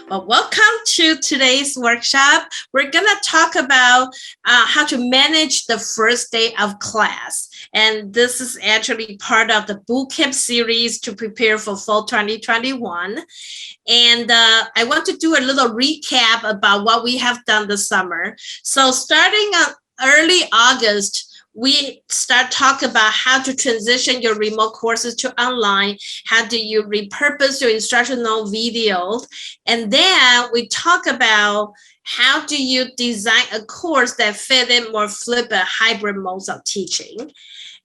Well, welcome to today's workshop. We're going to talk about how to manage the first day of class. And this is actually part of the bootcamp series to prepare for fall 2021. And I want to do a little recap about what we have done this summer. So starting early August, we start talking about how to transition your remote courses to online. How do you repurpose your instructional videos? And then we talk about how do you design a course that fit in more flippant hybrid modes of teaching.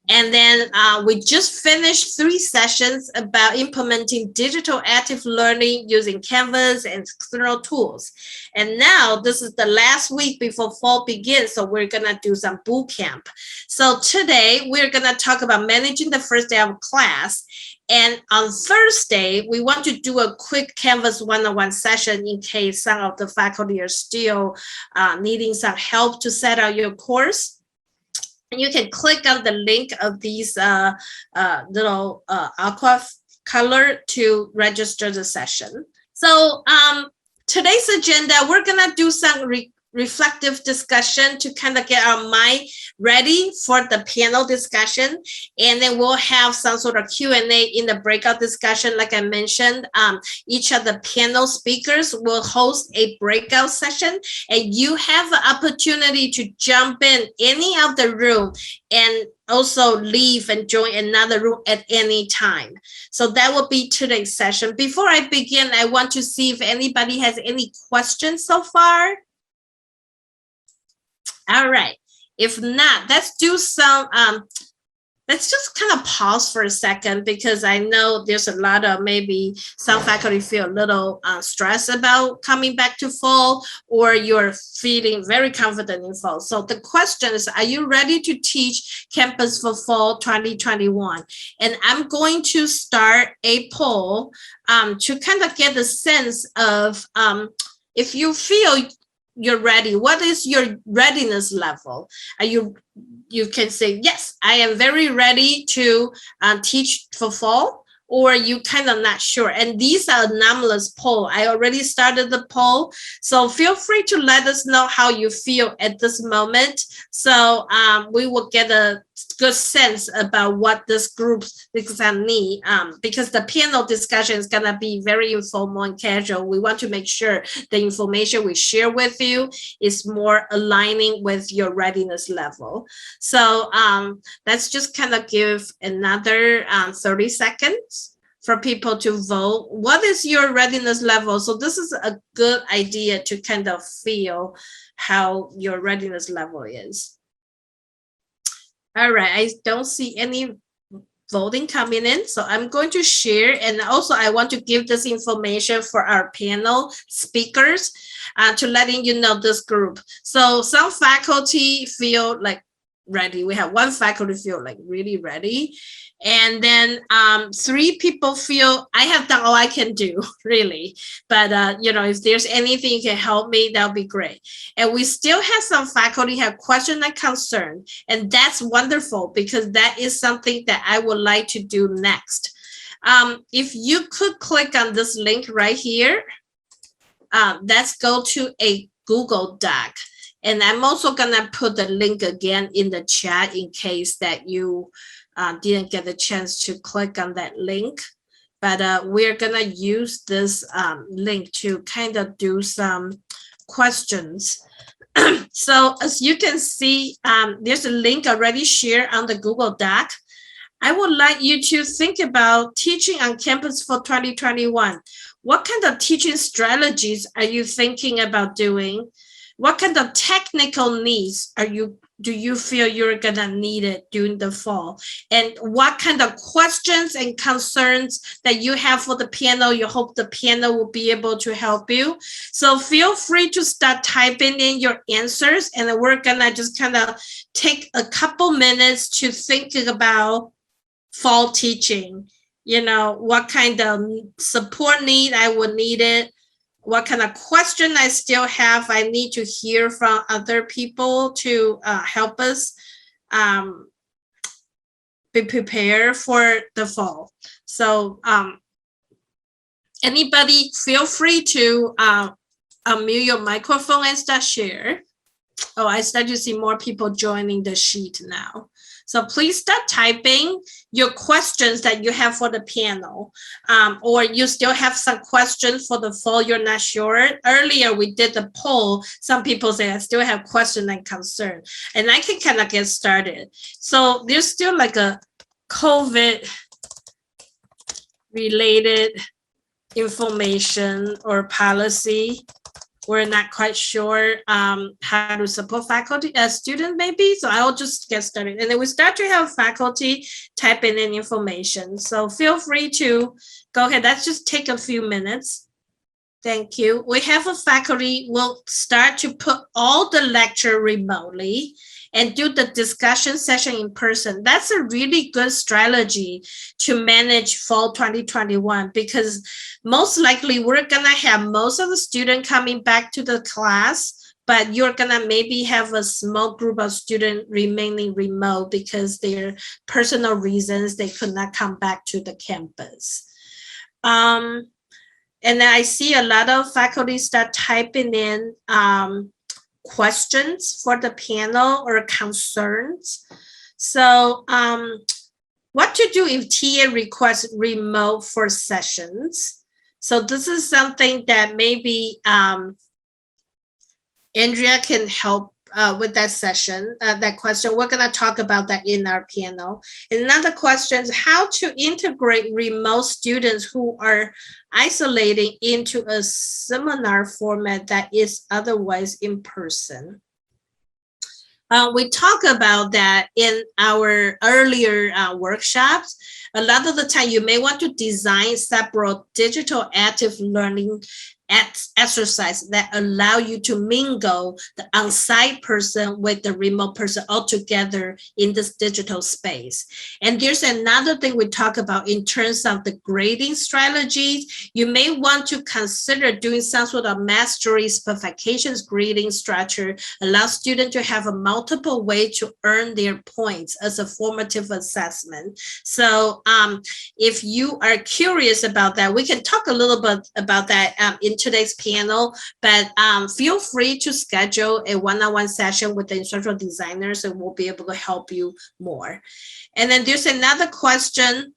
And then we just finished 3 sessions about implementing digital active learning using Canvas and external tools. And now this is the last week before fall begins, so we're going to do some boot camp. So today we're going to talk about managing the first day of class. And on Thursday, we want to do a quick Canvas one-on-one session in case some of the faculty are still needing some help to set out your course. And you can click on the link of these little aqua color to register the session. So today's agenda, we're gonna do some reflective discussion to kind of get our mind ready for the panel discussion, and then we'll have some sort of Q&A in the breakout discussion. Like I mentioned, each of the panel speakers will host a breakout session, and you have the opportunity to jump in any of the room and also leave and join another room at any time. So that will be today's session. Before I begin, I want to see if anybody has any questions so far. All right. If not, let's do some, let's just kind of pause for a second, because I know there's a lot of maybe some faculty feel a little stressed about coming back to fall, or you're feeling very confident in fall. So the question is, are you ready to teach Campus for Fall 2021? And I'm going to start a poll to kind of get a sense of if you feel you're ready. What is your readiness level? Are you can say, yes, I am very ready to teach for fall, or you kind of not sure. And these are anomalous poll. I already started the poll, so feel free to let us know how you feel at this moment. So we will get a good sense about what this group need, because the panel discussion is going to be very informal and casual. We want to make sure the information we share with you is more aligning with your readiness level. So let's just kind of give another 30 seconds for people to vote. What is your readiness level? So this is a good idea to kind of feel how your readiness level is. All right, I don't see any voting coming in, so I'm going to share. And also I want to give this information for our panel speakers to letting you know this group. So some faculty feel like ready. We have 1 faculty feel like really ready. And then 3 people feel I have done all I can do, really. But, you know, if there's anything you can help me, that'll be great. And we still have some faculty have question and concern. And that's wonderful, because that is something that I would like to do next. If you could click on this link right here, let's go to a Google Doc. And I'm also going to put the link again in the chat in case that you didn't get a chance to click on that link. But we're going to use this link to kind of do some questions. So as you can see, there's a link already shared on the Google Doc. I would like you to think about teaching on campus for 2021. What kind of teaching strategies are you thinking about doing? What kind of technical needs do you feel you're gonna need it during the fall? And what kind of questions and concerns that you have for the panel, you hope the panel will be able to help you. So feel free to start typing in your answers, and then we're gonna just kind of take a couple minutes to think about fall teaching. You know, what kind of support need I would need it, what kind of question I still have I need to hear from other people to help us be prepared for the fall. So Anybody feel free to unmute your microphone and start share. Oh, I start to see more people joining the sheet now. So please start typing your questions that you have for the panel, or you still have some questions for the fall you're not sure. Earlier, we did the poll. Some people say I still have question and concern, and I can kind of get started. So there's still like a COVID related information or policy. We're not quite sure how to support faculty as student maybe. So I'll just get started. And then we start to have faculty typing in information. So feel free to go ahead. Let's just take a few minutes. Thank you. We have a faculty will start to put all the lecture remotely and do the discussion session in person. That's a really good strategy to manage fall 2021, because most likely we're gonna have most of the students coming back to the class, but you're gonna maybe have a small group of students remaining remote because their personal reasons they could not come back to the campus. And then I see a lot of faculty start typing in questions for the panel or concerns. So what to do if TA requests remote for sessions? So this is something that maybe Andrea can help with that session, that question. We're going to talk about that in our panel. And another question is how to integrate remote students who are isolating into a seminar format that is otherwise in person. We talk about that in our earlier workshops. A lot of the time you may want to design separate digital active learning exercise that allow you to mingle the on-site person with the remote person all together in this digital space. And there's another thing we talk about in terms of the grading strategies. You may want to consider doing some sort of mastery specifications grading structure, allow students to have a multiple way to earn their points as a formative assessment. So if you are curious about that, we can talk a little bit about that in today's panel, but feel free to schedule a one-on-one session with the instructional designers and we'll be able to help you more. And then there's another question,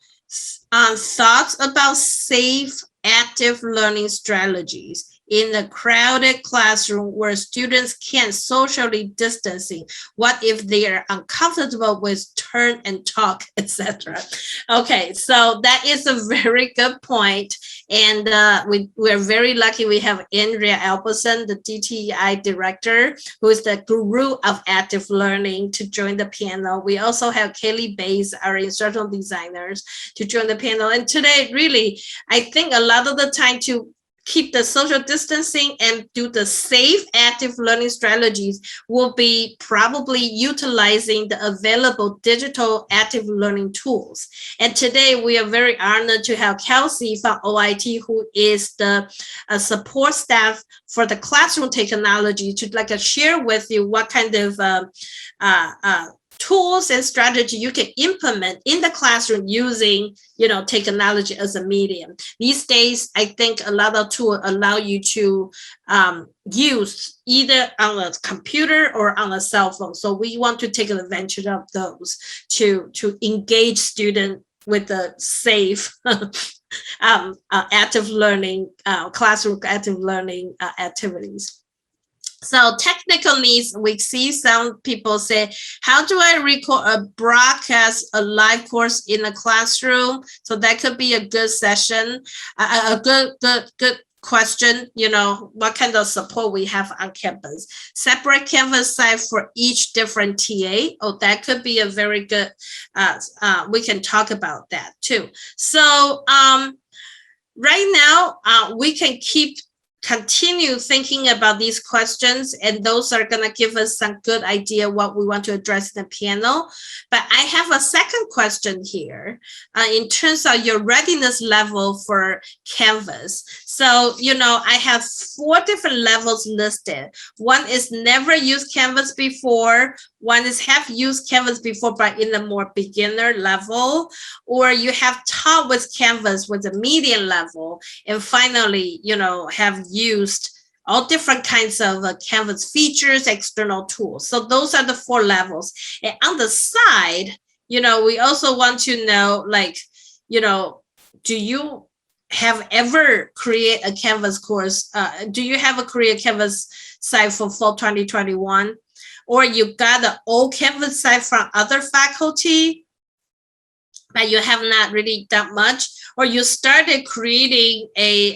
thoughts about safe active learning strategies in a crowded classroom where students can't socially distancing. What if they are uncomfortable with turn and talk, etc.? Okay, so that is a very good point. And we're very lucky we have Andrea Alberson, the DTI director, who is the guru of active learning, to join the panel. We also have Kaylee Bays, our instructional designers, to join the panel. And today, really, I think a lot of the time to keep the social distancing and do the safe active learning strategies will be probably utilizing the available digital active learning tools. And today we are very honored to have Kelsey from OIT, who is the support staff for the classroom technology, to share with you what kind of tools and strategy you can implement in the classroom using, technology as a medium. These days, I think a lot of tools allow you to use either on a computer or on a cell phone. So we want to take advantage of those to engage students with the safe active learning, classroom active learning activities. So technical needs, we see some people say, how do I record a broadcast a live course in a classroom? So that could be a good session, a good question, what kind of support we have on campus. Separate Canvas site for each different TA. Oh, that could be a very good, we can talk about that too. So right now, we can keep continue thinking about these questions, and those are going to give us some good idea what we want to address in the panel. But I have a second question here in terms of your readiness level for Canvas. So, I have 4 different levels listed. One is never used Canvas before. One is have used Canvas before, but in a more beginner level, or you have taught with Canvas with a medium level, and finally, have used all different kinds of Canvas features, external tools. So those are the 4 levels. And on the side, we also want to know, do you have ever created a Canvas course? Do you have a create Canvas site for fall 2021? Or you got an old Canvas site from other faculty, but you have not really done much? Or you started creating a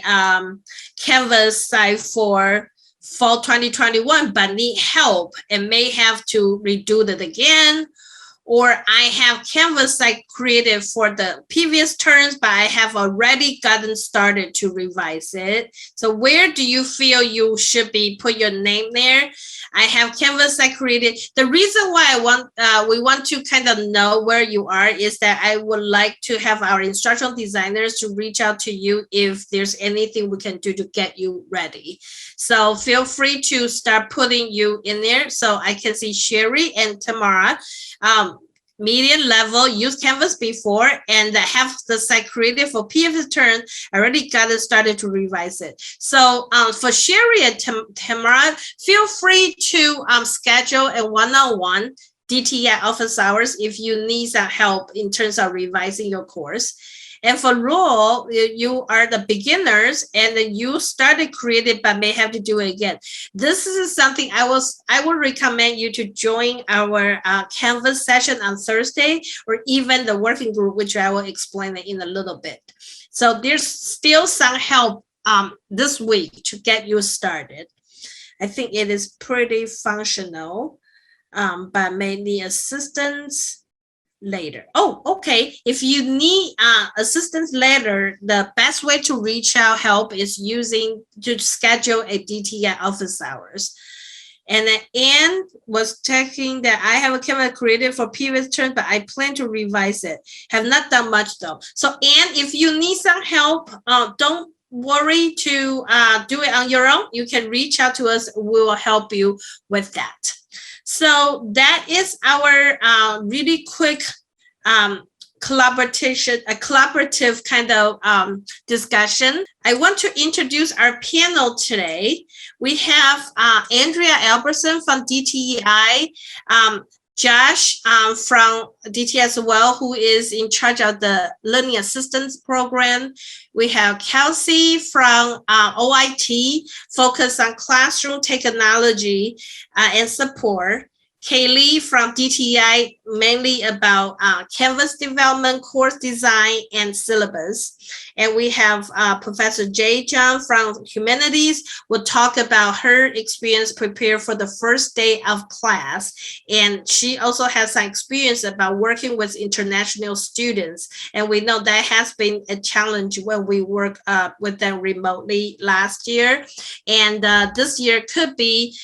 Canvas site for fall 2021, but need help and may have to redo it again? Or I have Canvas site created for the previous terms, but I have already gotten started to revise it. So where do you feel you should be put your name there? I have Canvas site created. The reason why we want to kind of know where you are is that I would like to have our instructional designers to reach out to you if there's anything we can do to get you ready. So feel free to start putting you in there. So I can see Sherry and Tamara. Medium level, use Canvas before, and have the site created for previous term, already got it started to revise it. So for Sherry and Tamara, feel free to schedule a one-on-one DTI office hours if you need some help in terms of revising your course. And for Roel, you are the beginners and then you started creating but may have to do it again. This is something I would recommend you to join our Canvas session on Thursday, or even the working group, which I will explain it in a little bit. So there's still some help this week to get you started. I think it is pretty functional, but may need assistance later. Oh, okay. If you need assistance later, the best way to reach out help is to schedule a DTI office hours. And then Anne was checking that I have a Canvas created for previous term, but I plan to revise it. Have not done much though. So Anne, if you need some help, don't worry to do it on your own. You can reach out to us. We will help you with that. So that is our really quick collaborative kind of discussion. I want to introduce our panel today. We have Andrea Albertson from DTEI, Josh from DTI as well, who is in charge of the Learning Assistance Program. We have Kelsey from OIT, focused on classroom technology and support. Kaylee from DTI, mainly about Canvas development, course design, and syllabus. And we have Professor Jay John from Humanities will talk about her experience prepared for the first day of class. And she also has some experience about working with international students. And we know that has been a challenge when we work with them remotely last year. And this year could be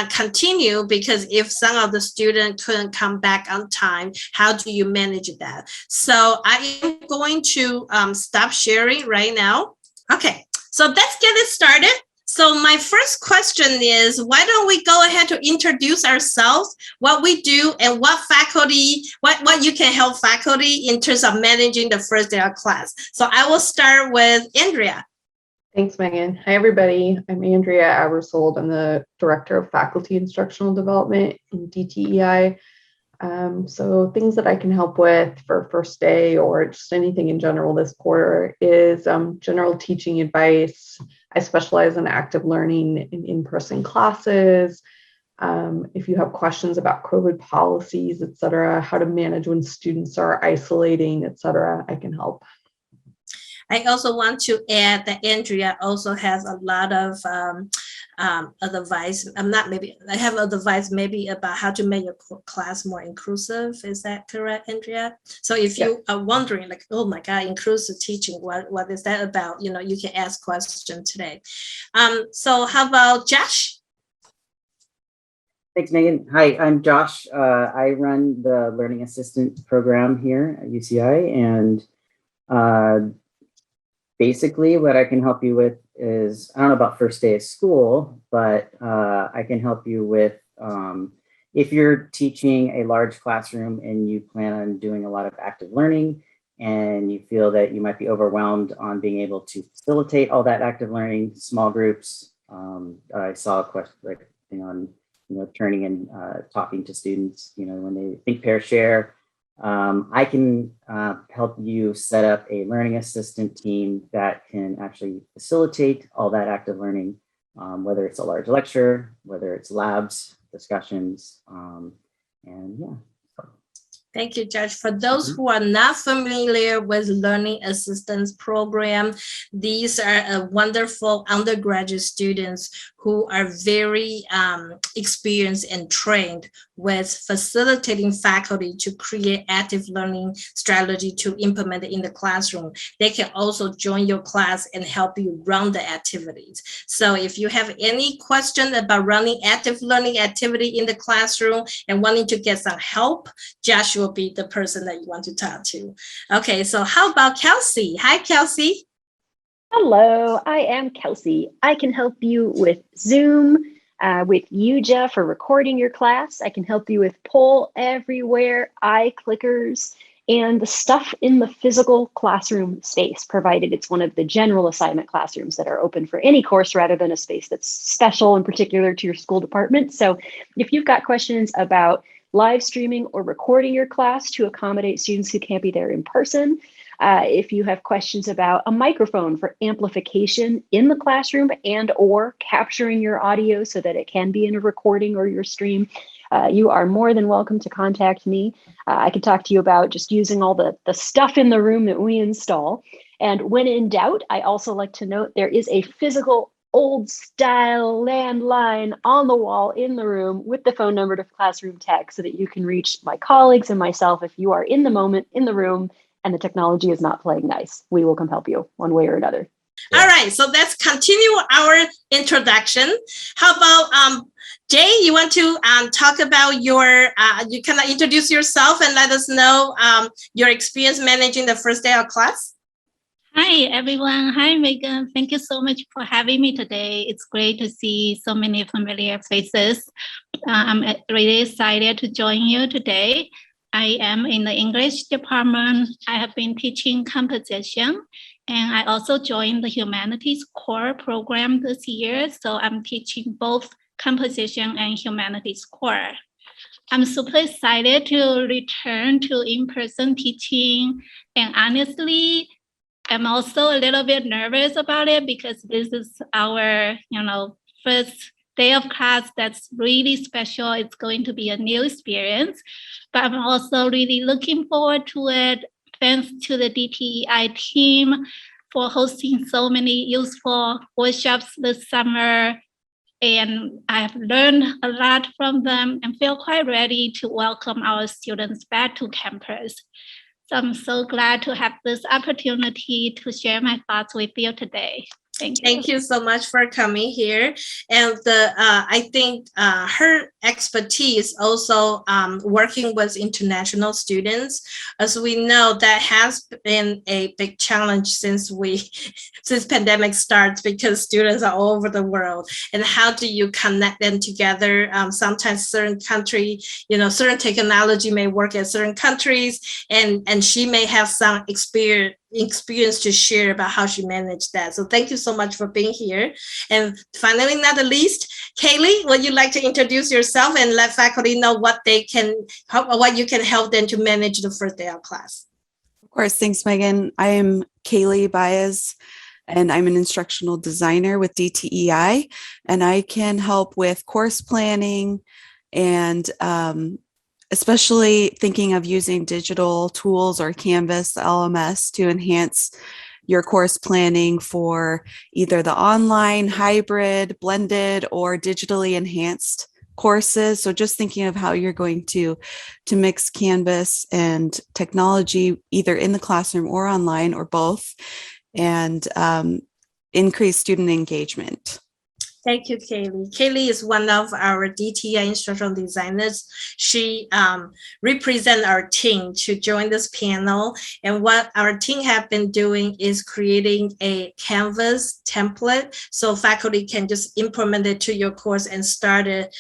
continue, because if some of the students couldn't come back on time, how do you manage that? So I am going to stop sharing right now. Okay, so let's get it started. So my first question is, why don't we go ahead to introduce ourselves, what we do, and what faculty, what you can help faculty in terms of managing the first day of class. So I will start with Andrea. Thanks, Megan. Hi, everybody. I'm Andrea Abersold. I'm the Director of Faculty Instructional Development in DTEI. So things that I can help with for first day or just anything in general this quarter is general teaching advice. I specialize in active learning in in-person classes. If you have questions about COVID policies, et cetera, how to manage when students are isolating, et cetera, I can help. I also want to add that Andrea also has a lot of advice. I have advice maybe about how to make your class more inclusive. Is that correct, Andrea? So if you are wondering, like, oh my God, inclusive teaching, what is that about? You can ask questions today. So how about Josh? Thanks, Megan. Hi, I'm Josh. I run the Learning Assistant program here at UCI, and basically what I can help you with is, I don't know about first day of school, but I can help you with if you're teaching a large classroom and you plan on doing a lot of active learning and you feel that you might be overwhelmed on being able to facilitate all that active learning, small groups. I saw a question like on turning and talking to students, when they think, pair, share. I can help you set up a learning assistant team that can actually facilitate all that active learning, whether it's a large lecture, whether it's labs, discussions, and yeah. Thank you, Josh. For those who are not familiar with Learning Assistance Program, these are wonderful undergraduate students who are very experienced and trained with facilitating faculty to create active learning strategy to implement it in the classroom. They can also join your class and help you run the activities. So if you have any question about running active learning activity in the classroom and wanting to get some help, Josh will be the person that you want to talk to. Okay, so how about Kelsey? Hi, Kelsey. Hello, I am Kelsey. I can help you with Zoom, with Yuja for recording your class. I can help you with Poll Everywhere, iClickers, and the stuff in the physical classroom space, provided it's one of the general assignment classrooms that are open for any course rather than a space that's special and particular to your school department. So if you've got questions about live streaming or recording your class to accommodate students who can't be there in person, if you have questions about a microphone for amplification in the classroom and or capturing your audio so that it can be in a recording or your stream, you are more than welcome to contact me. I can talk to you about just using all the stuff in the room that we install. And when in doubt, I also like to note there is a physical old style landline on the wall in the room with the phone number to classroom tech so that you can reach my colleagues and myself if you are in the moment in the room and the technology is not playing nice. We will come help you one way or another. All right, so let's continue our introduction. How about Jay, you want to talk about your, you can introduce yourself and let us know your experience managing the first day of class? Hi, everyone. Hi, Megan. Thank you so much for having me today. It's great to see so many familiar faces. I'm really excited to join you today. I am in the English department. I have been teaching composition, and I also joined the Humanities Core program this year. So I'm teaching both composition and Humanities Core. I'm super excited to return to in-person teaching. And honestly, I'm also a little bit nervous about it because this is our, first day of class that's really special. It's going to be a new experience, but I'm also really looking forward to it. Thanks to the DTEI team for hosting so many useful workshops this summer. And I've learned a lot from them and feel quite ready to welcome our students back to campus. So I'm so glad to have this opportunity to share my thoughts with you today. Thank you. Thank you so much for coming here. And I think her expertise also working with international students, as we know, that has been a big challenge since pandemic starts, because students are all over the world. And how do you connect them together? Sometimes certain country, certain technology may work at certain countries, and she may have some experience to share about how she managed that. So thank you so much for being here. And finally, not the least, Kaylee, would you like to introduce yourself and let faculty know what you can help them to manage the first day of class? Of course, thanks, Megan. I am Kaylee Baez, and I'm an instructional designer with DTEI, and I can help with course planning and especially thinking of using digital tools or Canvas LMS to enhance your course planning for either the online, hybrid, blended, or digitally enhanced courses. So just thinking of how you're going to mix Canvas and technology either in the classroom or online or both, and increase student engagement. Thank you, Kaylee. Kaylee is one of our DTI instructional designers. She represents our team to join this panel. And what our team have been doing is creating a Canvas template so faculty can just implement it to your course and start it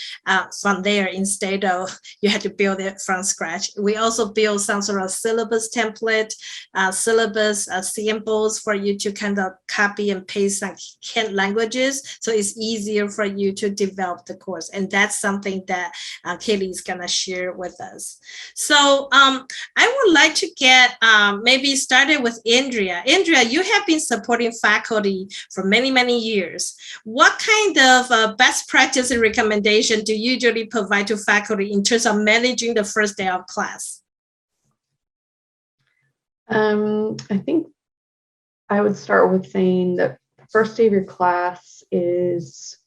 from there instead of you had to build it from scratch. We also build some sort of syllabus template, syllabus samples for you to kind of copy and paste some languages. So it's easier for you to develop the course. And that's something that Kaylee is going to share with us. So I would like to get maybe started with Andrea. Andrea, you have been supporting faculty for many, many years. What kind of best practice and recommendation do you usually provide to faculty in terms of managing the first day of class? I think I would start with saying that the first day of your class is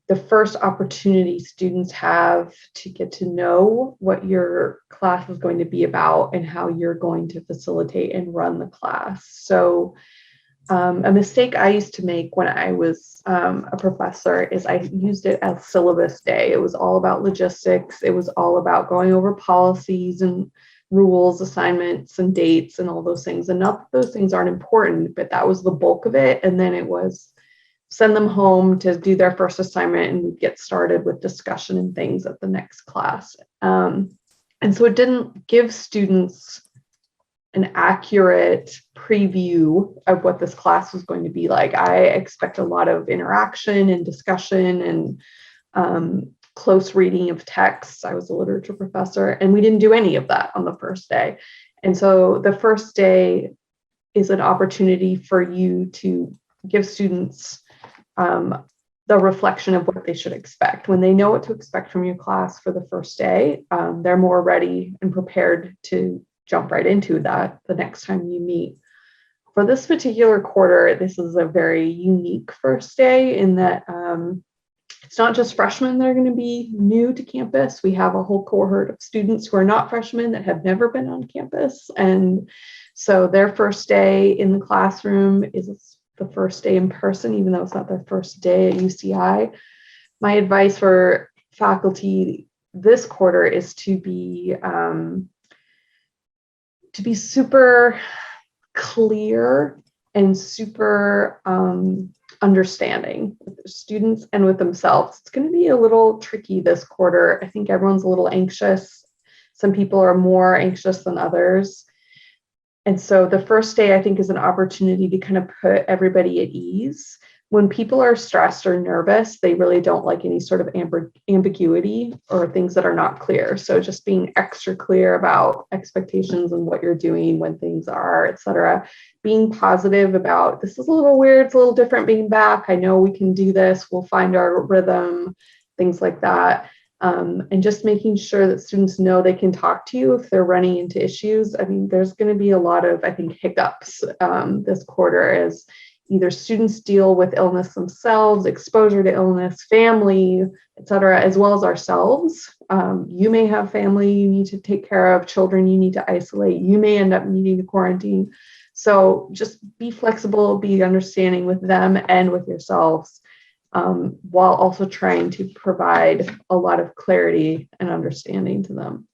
the first opportunity students have to get to know what your class is going to be about and how you're going to facilitate and run the class. So a mistake I used to make when I was a professor is I used it as syllabus day. It was all about logistics. It was all about going over policies and rules, assignments, and dates and all those things. And not that those things aren't important, but that was the bulk of it. And then it was send them home to do their first assignment and get started with discussion and things at the next class. And so it didn't give students an accurate preview of what this class was going to be like. I expect a lot of interaction and discussion and close reading of texts. I was a literature professor, and we didn't do any of that on the first day. And so the first day is an opportunity for you to give students the reflection of what they should expect. When they know what to expect from your class for the first day, they're more ready and prepared to jump right into that the next time you meet. For this particular quarter, this is a very unique first day in that it's not just freshmen that are going to be new to campus. We have a whole cohort of students who are not freshmen that have never been on campus. And so their first day in the classroom is the first day in person, even though it's not their first day at UCI. My advice for faculty this quarter is to be super clear and super understanding with the students and with themselves. It's going to be a little tricky this quarter. I think everyone's a little anxious. Some people are more anxious than others. And so the first day, I think, is an opportunity to kind of put everybody at ease. When people are stressed or nervous, they really don't like any sort of ambiguity or things that are not clear. So just being extra clear about expectations and what you're doing when things are, et cetera. Being positive about, this is a little weird, it's a little different being back. I know we can do this. We'll find our rhythm, things like that. And just making sure that students know they can talk to you if they're running into issues. I mean, there's going to be a lot of, I think, hiccups this quarter as either students deal with illness themselves, exposure to illness, family, et cetera, as well as ourselves. You may have family you need to take care of, children you need to isolate. You may end up needing to quarantine. So just be flexible, be understanding with them and with yourselves, while also trying to provide a lot of clarity and understanding to them.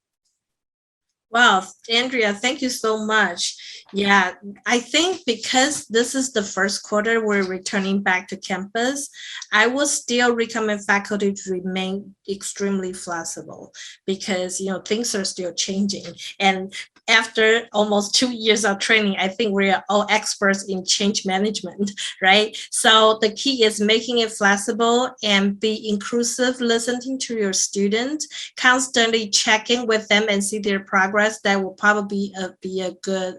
Wow, Andrea, thank you so much. Yeah, I think because this is the first quarter we're returning back to campus, I would still recommend faculty to remain extremely flexible because, you know, things are still changing. And after almost 2 years of training, I think we are all experts in change management, right? So the key is making it flexible and be inclusive, listening to your students, constantly checking with them and see their progress. That will probably be a good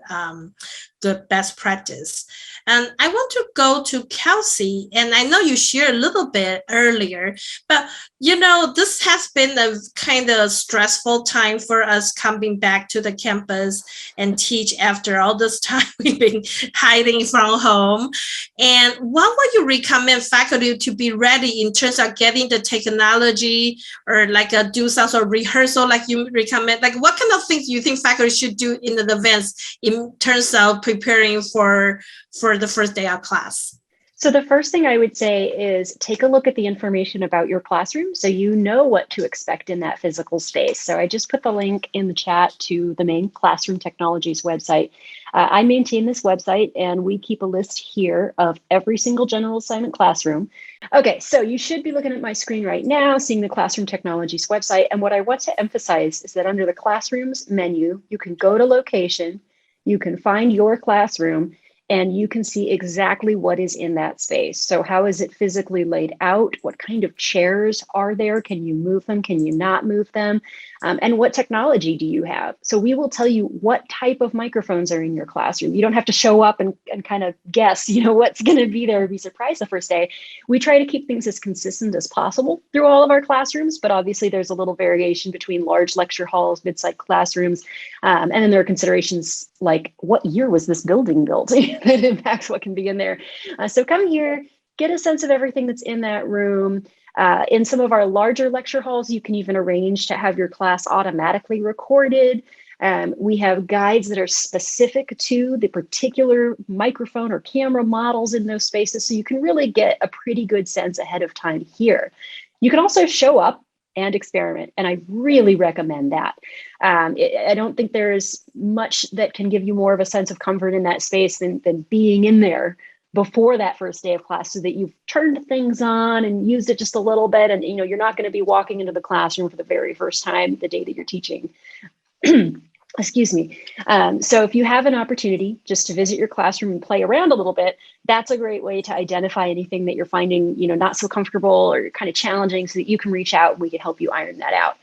the best practice. And I want to go to Kelsey, and I know you shared a little bit earlier, but this has been a kind of stressful time for us coming back to the campus and teach after all this time we've been hiding from home. And what would you recommend faculty to be ready in terms of getting the technology, or like do some sort of rehearsal like you recommend? Like what kind of things you think faculty should do in advance in terms of preparing for the first day of class? So the first thing I would say is take a look at the information about your classroom so you know what to expect in that physical space. So I just put the link in the chat to the main Classroom Technologies website. I maintain this website, and we keep a list here of every single general assignment classroom. Okay, so you should be looking at my screen right now, seeing the Classroom Technologies website. And what I want to emphasize is that under the Classrooms menu, you can go to location, you can find your classroom, and you can see exactly what is in that space. So how is it physically laid out? What kind of chairs are there? Can you move them? Can you not move them? And what technology do you have? So we will tell you what type of microphones are in your classroom. You don't have to show up and kind of guess, what's going to be there or be surprised the first day. We try to keep things as consistent as possible through all of our classrooms, but obviously there's a little variation between large lecture halls, mid-sized classrooms, and then there are considerations like what year was this building built that impacts what can be in there. So come here, get a sense of everything that's in that room. In some of our larger lecture halls, you can even arrange to have your class automatically recorded. We have guides that are specific to the particular microphone or camera models in those spaces, so you can really get a pretty good sense ahead of time here. You can also show up and experiment, and I really recommend that. I don't think there's much that can give you more of a sense of comfort in that space than being in there before that first day of class, so that you've turned things on and used it just a little bit, and you're not going to be walking into the classroom for the very first time the day that you're teaching. Excuse me. So if you have an opportunity just to visit your classroom and play around a little bit, that's a great way to identify anything that you're finding not so comfortable or kind of challenging, so that you can reach out and we can help you iron that out.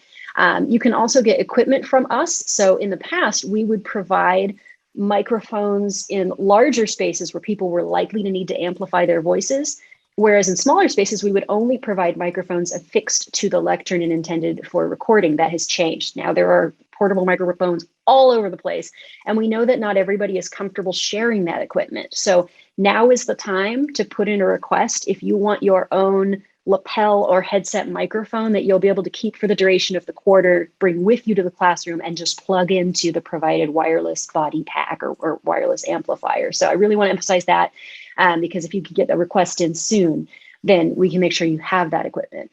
You can also get equipment from us. So in the past, we would provide microphones in larger spaces where people were likely to need to amplify their voices. Whereas in smaller spaces, we would only provide microphones affixed to the lectern and intended for recording. That has changed. Now there are portable microphones all over the place, and we know that not everybody is comfortable sharing that equipment. So now is the time to put in a request if you want your own lapel or headset microphone that you'll be able to keep for the duration of the quarter, bring with you to the classroom, and just plug into the provided wireless body pack or wireless amplifier. So I really want to emphasize that, because if you could get a request in soon, then we can make sure you have that equipment.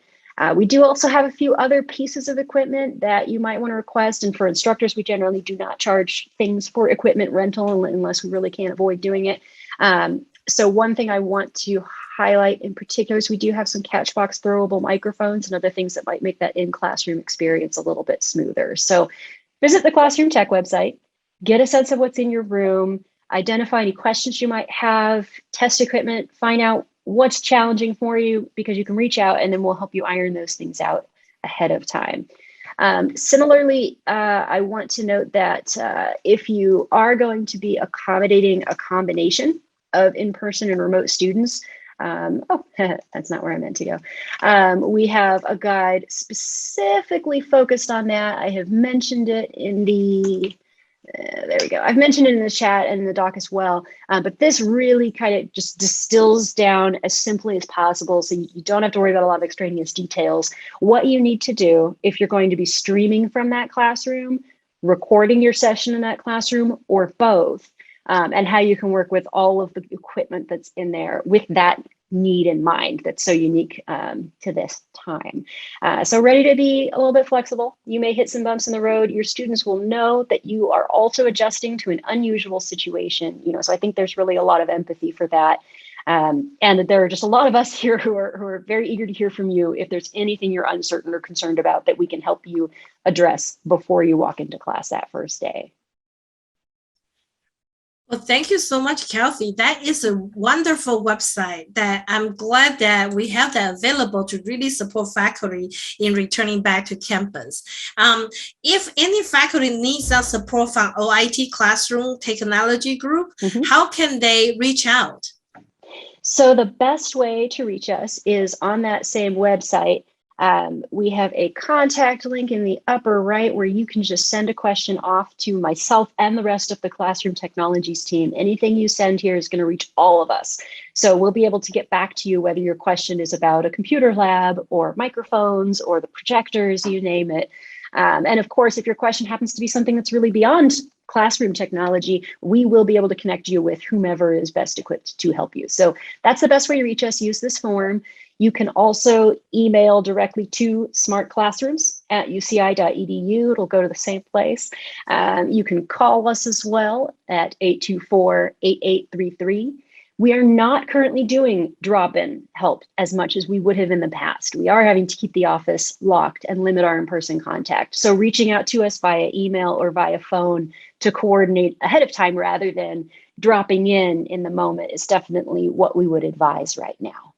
We do also have a few other pieces of equipment that you might want to request. And for instructors, we generally do not charge things for equipment rental unless we really can't avoid doing it. So one thing I want to highlight in particular is we do have some Catchbox throwable microphones and other things that might make that in-classroom experience a little bit smoother. So visit the Classroom Tech website, get a sense of what's in your room, identify any questions you might have, test equipment, find out what's challenging for you, because you can reach out and then we'll help you iron those things out ahead of time. Similarly, I want to note that if you are going to be accommodating a combination of in-person and remote students, that's not where I meant to go. We have a guide specifically focused on that. I have mentioned it in the there we go. I've mentioned it in the chat and in the doc as well, but this really kind of just distills down as simply as possible, so you don't have to worry about a lot of extraneous details. What you need to do if you're going to be streaming from that classroom, recording your session in that classroom, or both, and how you can work with all of the equipment that's in there with that need in mind that's so unique to this time. So ready to be a little bit flexible. You may hit some bumps in the road. Your students will know that you are also adjusting to an unusual situation. So I think there's really a lot of empathy for that. And there are just a lot of us here who are very eager to hear from you if there's anything you're uncertain or concerned about that we can help you address before you walk into class that first day. Well, thank you so much, Kelsey. That is a wonderful website that I'm glad that we have that available to really support faculty in returning back to campus. If any faculty needs some support from OIT Classroom Technology Group, Mhm. how can they reach out? So the best way to reach us is on that same website. We have a contact link in the upper right where you can just send a question off to myself and the rest of the Classroom Technologies team. Anything you send here is going to reach all of us. So we'll be able to get back to you whether your question is about a computer lab or microphones or the projectors, you name it. And of course, if your question happens to be something that's really beyond classroom technology, we will be able to connect you with whomever is best equipped to help you. So that's the best way to reach us. Use this form. You can also email directly to smartclassrooms@uci.edu. It'll go to the same place. You can call us as well at 824-8833. We are not currently doing drop-in help as much as we would have in the past. We are having to keep the office locked and limit our in-person contact. So reaching out to us via email or via phone to coordinate ahead of time rather than dropping in the moment is definitely what we would advise right now.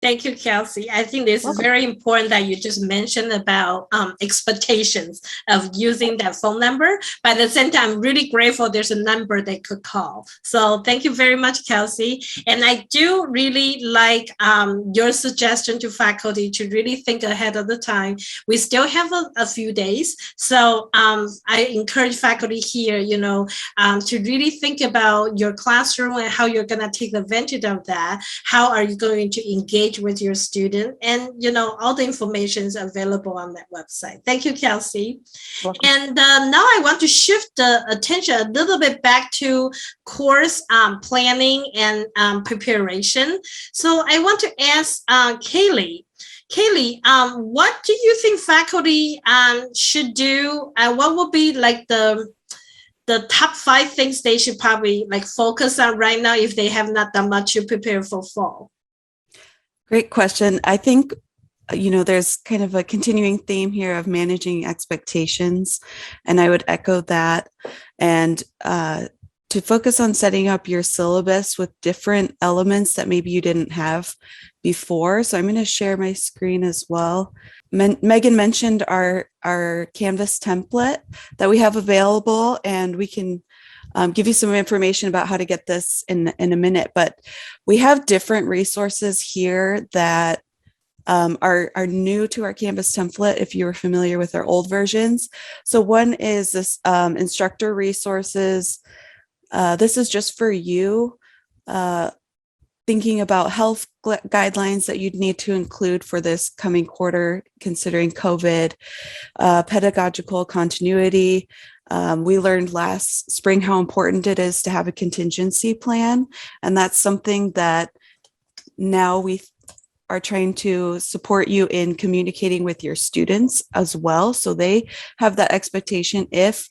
Thank you, Kelsey. I think this is very important that you just mentioned about expectations of using that phone number. But at the same time, I'm really grateful there's a number they could call. So thank you very much, Kelsey. And I do really like your suggestion to faculty to really think ahead of the time. We still have a few days. So I encourage faculty here, to really think about your classroom and how you're going to take advantage of that. How are you going to engage with your student, and all the information is available on that website. Thank you, Kelsey. Welcome. And now I want to shift the attention a little bit back to course planning and preparation. So I want to ask Kaylee, what do you think faculty should do? What would be like the top 5 things they should probably focus on right now if they have not done much to prepare for fall? Great question. I think, there's kind of a continuing theme here of managing expectations, and I would echo that. And to focus on setting up your syllabus with different elements that maybe you didn't have before. So I'm going to share my screen as well. Megan mentioned our Canvas template that we have available, and we can give you some information about how to get this in a minute. But we have different resources here that are new to our Canvas template if you were familiar with our old versions. So one is this instructor resources. This is just for you, thinking about health guidelines that you'd need to include for this coming quarter, considering COVID, pedagogical continuity. We learned last spring how important it is to have a contingency plan. And that's something that now we are trying to support you in communicating with your students as well. So they have that expectation if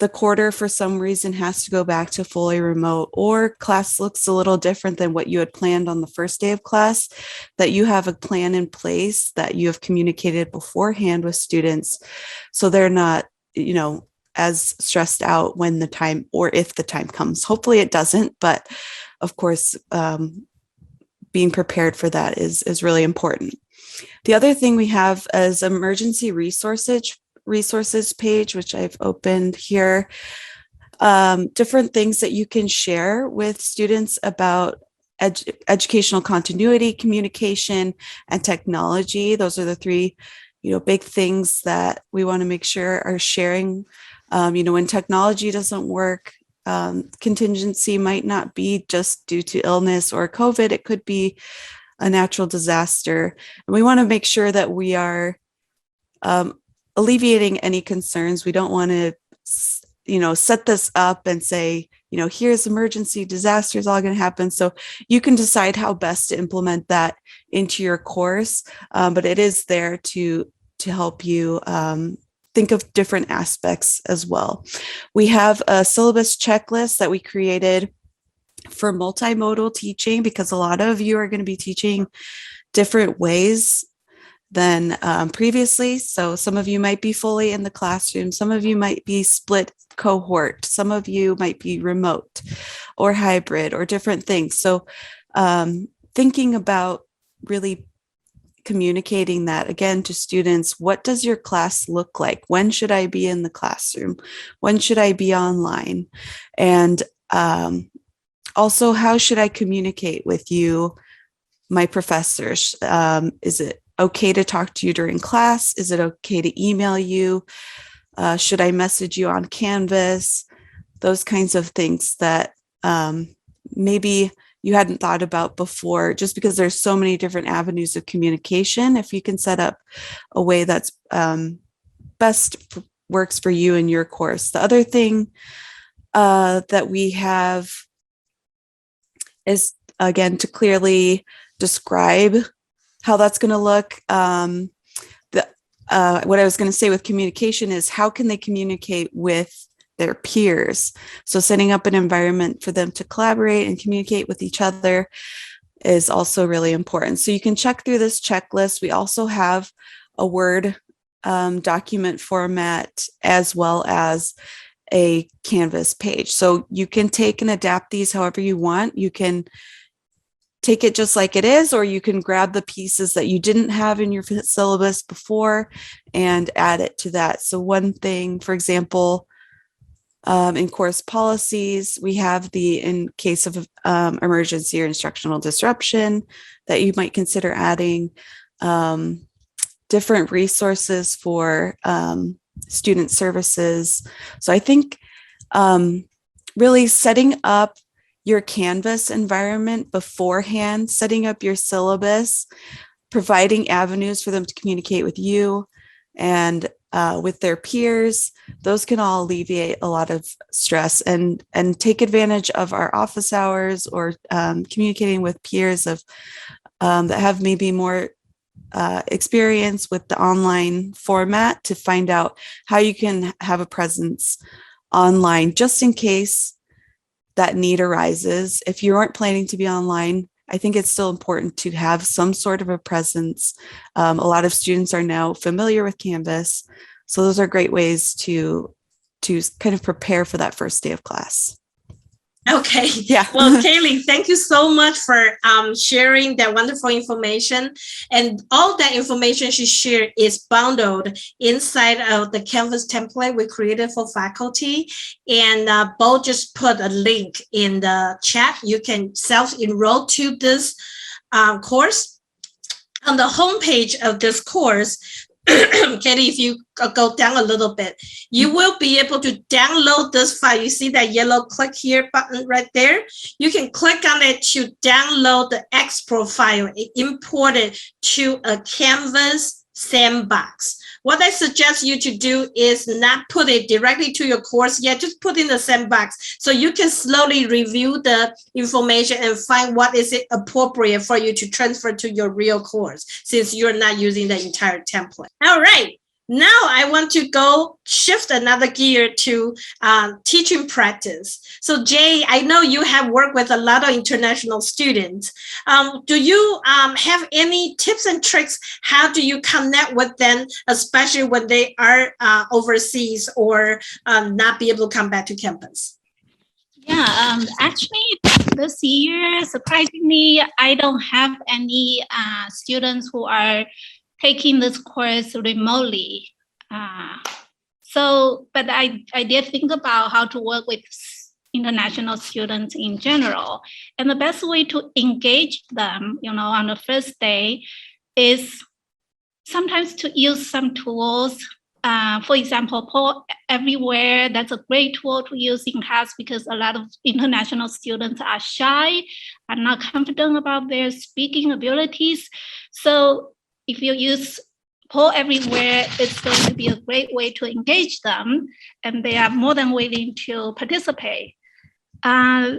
the quarter for some reason has to go back to fully remote, or class looks a little different than what you had planned on the first day of class, that you have a plan in place that you have communicated beforehand with students. So they're not, as stressed out when the time, or if the time comes. Hopefully it doesn't, but of course, being prepared for that is really important. The other thing we have is emergency resources page, which I've opened here. Different things that you can share with students about educational continuity, communication, and technology. Those are the 3, big things that we want to make sure are sharing. When technology doesn't work, contingency might not be just due to illness or COVID. It could be a natural disaster. And we want to make sure that we are alleviating any concerns. We don't want to, set this up and say, here's emergency disasters all going to happen. So you can decide how best to implement that into your course. But it is there to help you think of different aspects as well. We have a syllabus checklist that we created for multimodal teaching, because a lot of you are going to be teaching different ways than previously. So some of you might be fully in the classroom, some of you might be split cohort, some of you might be remote or hybrid or different things. So thinking about really communicating that again to students, what does your class look like? When should I be in the classroom? When should I be online? And also, how should I communicate with you, my professors? Is it okay to talk to you during class? Is it okay to email you? Should I message you on Canvas? Those kinds of things that maybe you hadn't thought about before, just because there's so many different avenues of communication. If you can set up a way that's works for you in your course. The other thing that we have is, again, to clearly describe how that's going to look. What I was going to say with communication is, how can they communicate with their peers? So setting up an environment for them to collaborate and communicate with each other is also really important. So you can check through this checklist. We also have a Word document format as well as a Canvas page. So you can take and adapt these however you want. You can take it just like it is, or you can grab the pieces that you didn't have in your syllabus before and add it to that. So one thing, for example, in course policies, we have in case of emergency or instructional disruption that you might consider adding, different resources for student services. So I think really setting up your Canvas environment beforehand, setting up your syllabus, providing avenues for them to communicate with you and with their peers, those can all alleviate a lot of stress and take advantage of our office hours or communicating with peers of that have maybe more experience with the online format to find out how you can have a presence online just in case that need arises. If you aren't planning to be online, I think it's still important to have some sort of a presence. A lot of students are now familiar with Canvas. So those are great ways to kind of prepare for that first day of class. Okay. Yeah. Well, Kaylee, thank you so much for sharing that wonderful information. And all that information she shared is bundled inside of the Canvas template we created for faculty. And Bo just put a link in the chat. You can self-enroll to this course. On the homepage of this course, Katie, if you go down a little bit, you will be able to download this file. You see that yellow click here button right there? You can click on it to download the export file, import it to a Canvas sandbox. What I suggest you to do is not put it directly to your course yet, just put in the sandbox so you can slowly review the information and find what is it appropriate for you to transfer to your real course, since you're not using the entire template. All right. Now I want to go shift another gear to teaching practice. So Jay, I know you have worked with a lot of international students. Do you have any tips and tricks? How do you connect with them, especially when they are overseas or not be able to come back to campus? Yeah, actually this year, surprisingly, I don't have any students who are taking this course remotely. But I did think about how to work with international students in general. And the best way to engage them, on the first day is sometimes to use some tools. For example, Poll Everywhere, that's a great tool to use in class because a lot of international students are shy, are not confident about their speaking abilities. So if you use Poll Everywhere, it's going to be a great way to engage them, and they are more than willing to participate. So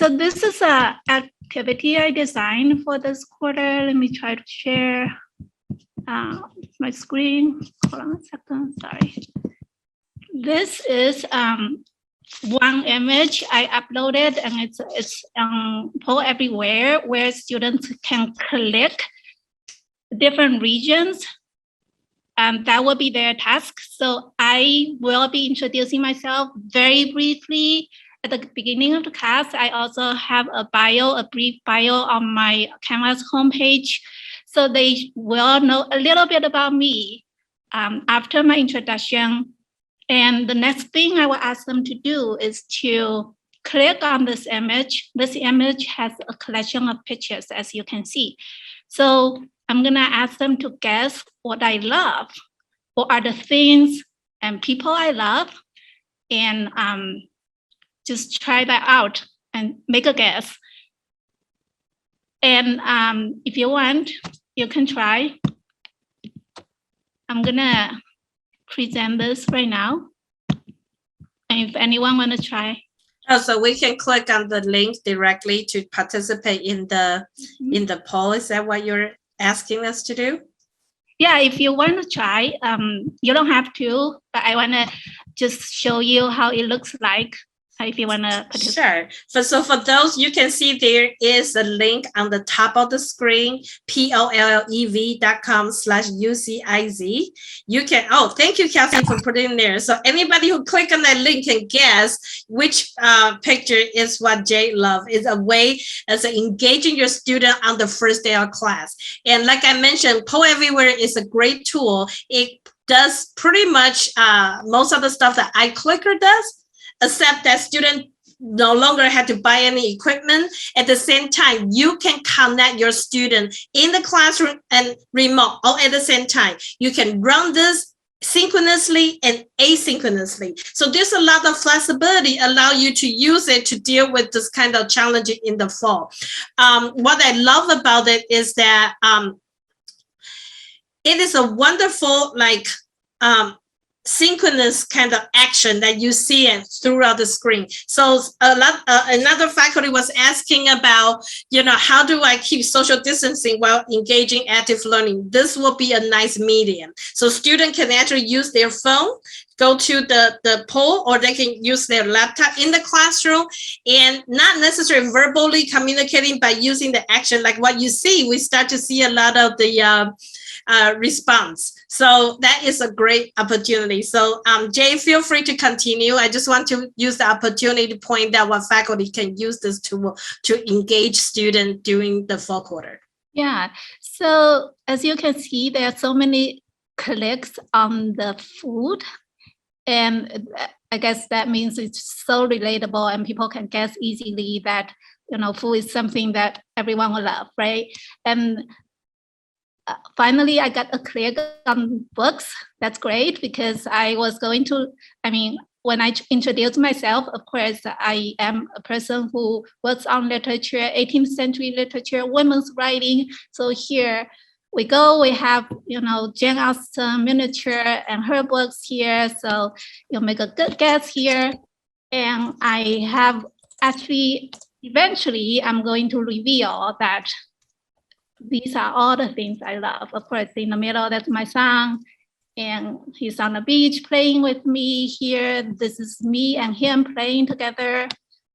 this is an activity I designed for this quarter. Let me try to share my screen. Hold on a second, sorry. This is one image I uploaded, and it's Poll Everywhere, where students can click different regions, and that will be their task. So I will be introducing myself very briefly at the beginning of the class. I also have a brief bio on my Canvas homepage, so they will know a little bit about me after my introduction. And the next thing I will ask them to do is to click on this image. This image has a collection of pictures, as you can see. So I'm gonna ask them to guess what I love, what are the things and people I love, and just try that out and make a guess. And if you want, you can try. I'm gonna present this right now. And if anyone wanna try. Oh, so we can click on the link directly to participate in the poll. Is that what you're asking us to do? Yeah, if you want to try, you don't have to, but I want to just show you how it looks like if you want to participate. Sure. So for those, you can see there is a link on the top of the screen, pollev.com/UCIZ. You can, oh, thank you, Kelsey, for putting it there. So anybody who click on that link can guess which picture is what Jay love. Is a way as engaging your student on the first day of class. And like I mentioned, Poll Everywhere is a great tool. It does pretty much most of the stuff that iClicker does, except that student no longer had to buy any equipment. At the same time, you can connect your student in the classroom and remote all at the same time. You can run this synchronously and asynchronously. So there's a lot of flexibility allow you to use it to deal with this kind of challenge in the fall. What I love about it is that it is a wonderful, like, synchronous kind of action that you see it throughout the screen. So another faculty was asking about, how do I keep social distancing while engaging active learning? This will be a nice medium. So students can actually use their phone, go to the poll, or they can use their laptop in the classroom and not necessarily verbally communicating by using the action. Like what you see, we start to see a lot of the response. So that is a great opportunity. So Jay, feel free to continue. I just want to use the opportunity to point out what faculty can use this tool to engage students during the fall quarter. Yeah, so as you can see, there are so many clicks on the food. And I guess that means it's so relatable and people can guess easily that, food is something that everyone will love, right? And finally, I got a click on books. That's great because I was going to, when I introduced myself, of course, I am a person who works on literature, 18th century literature, women's writing. So here we go. We have, Jane Austen miniature and her books here. So you'll make a good guess here. And I have actually, eventually, I'm going to reveal that these are all the things I love. Of course, in the middle, that's my son. And he's on the beach playing with me here. This is me and him playing together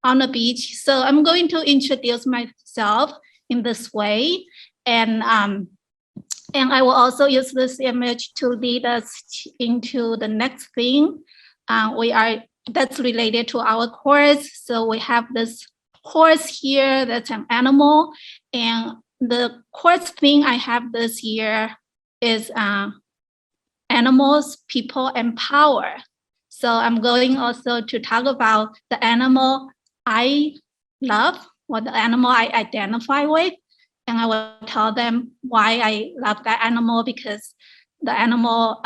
on the beach. So I'm going to introduce myself in this way. And I will also use this image to lead us into the next thing. That's related to our course. So we have this horse here, that's an animal. And the course thing I have this year is animals, people, and power. So I'm going also to talk about the animal I love, or the animal I identify with. And I will tell them why I love that animal, because the animal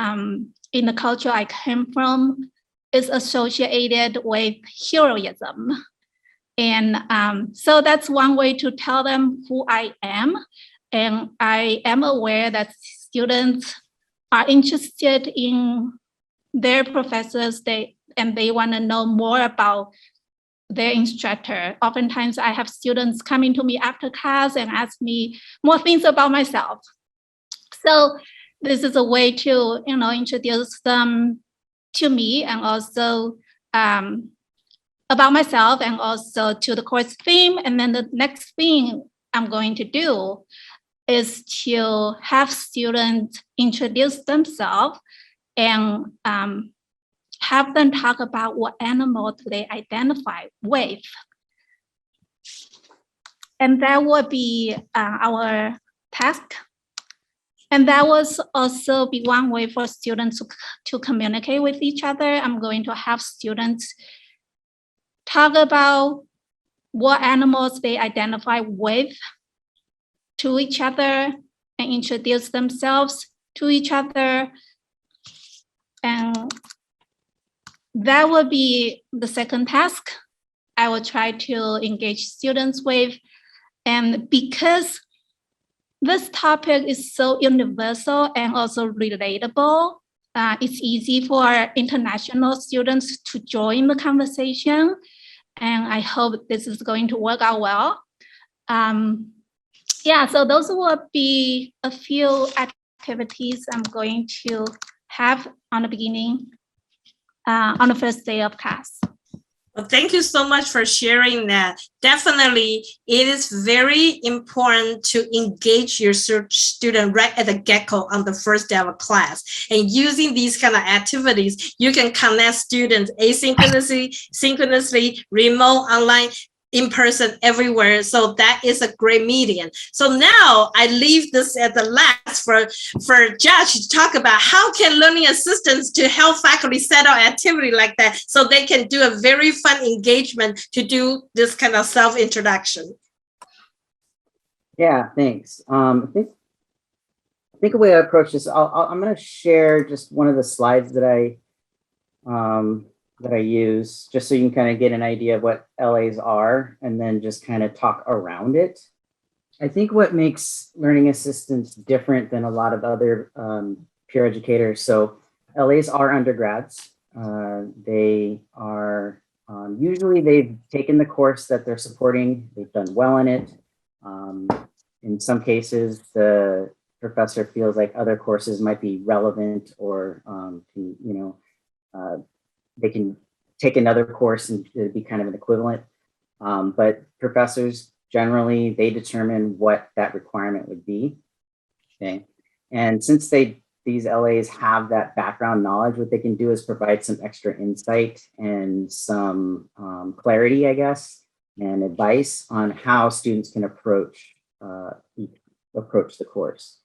in the culture I came from is associated with heroism. And so that's one way to tell them who I am. And I am aware that students are interested in their professors, and they want to know more about their instructor. Oftentimes I have students coming to me after class and ask me more things about myself. So this is a way to, introduce them to me, and also about myself, and also to the course theme. And then the next thing I'm going to do is to have students introduce themselves and have them talk about what animal do they identify with. And that would be our task. And that was also be one way for students to communicate with each other. I'm going to have students talk about what animals they identify with to each other and introduce themselves to each other. And that would be the second task I will try to engage students with. And because this topic is so universal and also relatable, it's easy for international students to join the conversation. And I hope this is going to work out well. Yeah, so those will be a few activities I'm going to have on the beginning, on the first day of class. Well, thank you so much for sharing that. Definitely, it is very important to engage your student right at the get-go on the first day of a class. And using these kind of activities, you can connect students asynchronously, synchronously, remote, online, in person, everywhere. So that is a great medium. So now I leave this at the last for Josh to talk about how can learning assistants to help faculty set up activity like that so they can do a very fun engagement to do this kind of self-introduction. Yeah, thanks. I think the way I approach this, I'm going to share just one of the slides that I use, just so you can kind of get an idea of what LAs are, and then just kind of talk around it. I think what makes learning assistants different than a lot of other peer educators. So LAs are undergrads. They are usually they've taken the course that they're supporting. They've done well in it. In some cases, the professor feels like other courses might be relevant, or they can take another course and it'd be kind of an equivalent. But professors, generally, they determine what that requirement would be. Okay. And since these LAs have that background knowledge, what they can do is provide some extra insight and some clarity, I guess, and advice on how students can approach the course.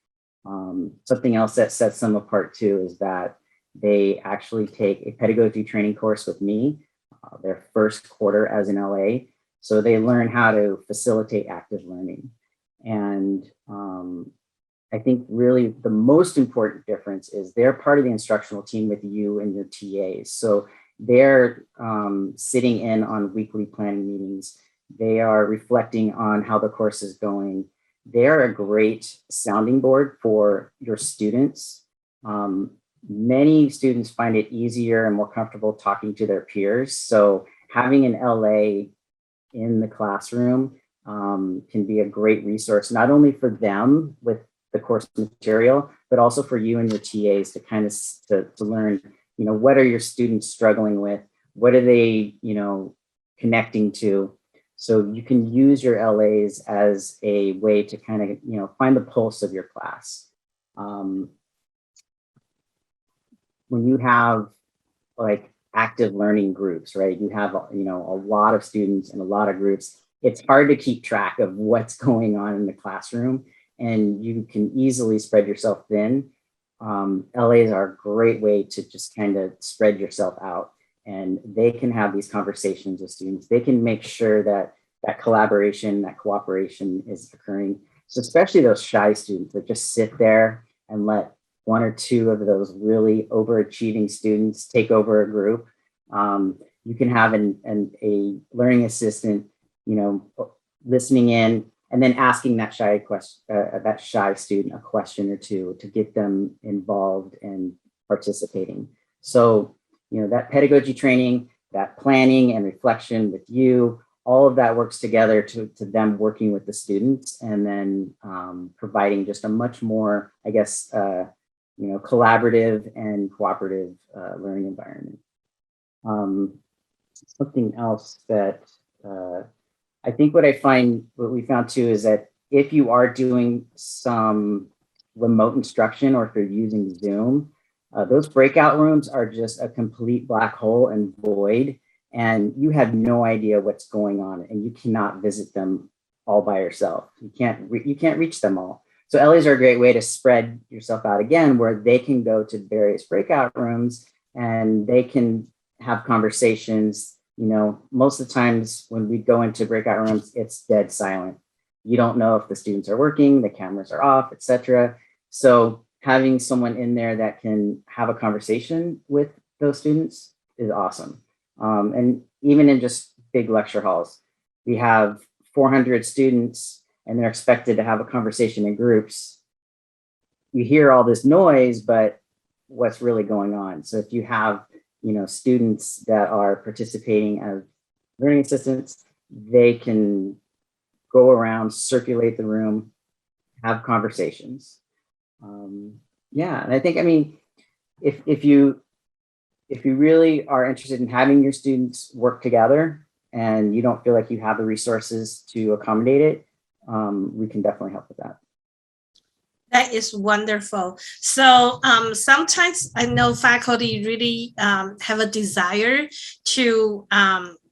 Something else that sets them apart too is that they actually take a pedagogy training course with me, their first quarter as an LA. So they learn how to facilitate active learning. And I think really the most important difference is they're part of the instructional team with you and your TAs. So they're sitting in on weekly planning meetings. They are reflecting on how the course is going. They're a great sounding board for your students. Many students find it easier and more comfortable talking to their peers. So having an LA in the classroom can be a great resource, not only for them with the course material, but also for you and your TAs to kind of to learn, what are your students struggling with? What are they, connecting to? So you can use your LAs as a way to kind of, find the pulse of your class. When you have like active learning groups, right? You have, a lot of students and a lot of groups. It's hard to keep track of what's going on in the classroom, and you can easily spread yourself thin. LAs are a great way to just kind of spread yourself out, and they can have these conversations with students. They can make sure that that collaboration, that cooperation is occurring. So especially those shy students that just sit there and let one or two of those really overachieving students take over a group. You can have a learning assistant, listening in and then asking that shy student a question or two to get them involved and participating. So, that pedagogy training, that planning and reflection with you, all of that works together to them working with the students, and then providing just a much more, I guess, collaborative and cooperative learning environment. Something else that I think what we found too is that if you are doing some remote instruction or if you're using Zoom, those breakout rooms are just a complete black hole and void, and you have no idea what's going on, and you cannot visit them all by yourself. You can't reach them all. So LAs are a great way to spread yourself out again, where they can go to various breakout rooms and they can have conversations. You know, most of the times when we go into breakout rooms, it's dead silent. You don't know if the students are working, the cameras are off, etc. So having someone in there that can have a conversation with those students is awesome. And even in just big lecture halls, we have 400 students and they're expected to have a conversation in groups. You hear all this noise, but what's really going on? So if you have, you know, students that are participating as learning assistants, they can go around, circulate the room, have conversations. Yeah, and I think, I mean, if you really are interested in having your students work together and you don't feel like you have the resources to accommodate it, we can definitely help with that. That is wonderful. So sometimes I know faculty really have a desire to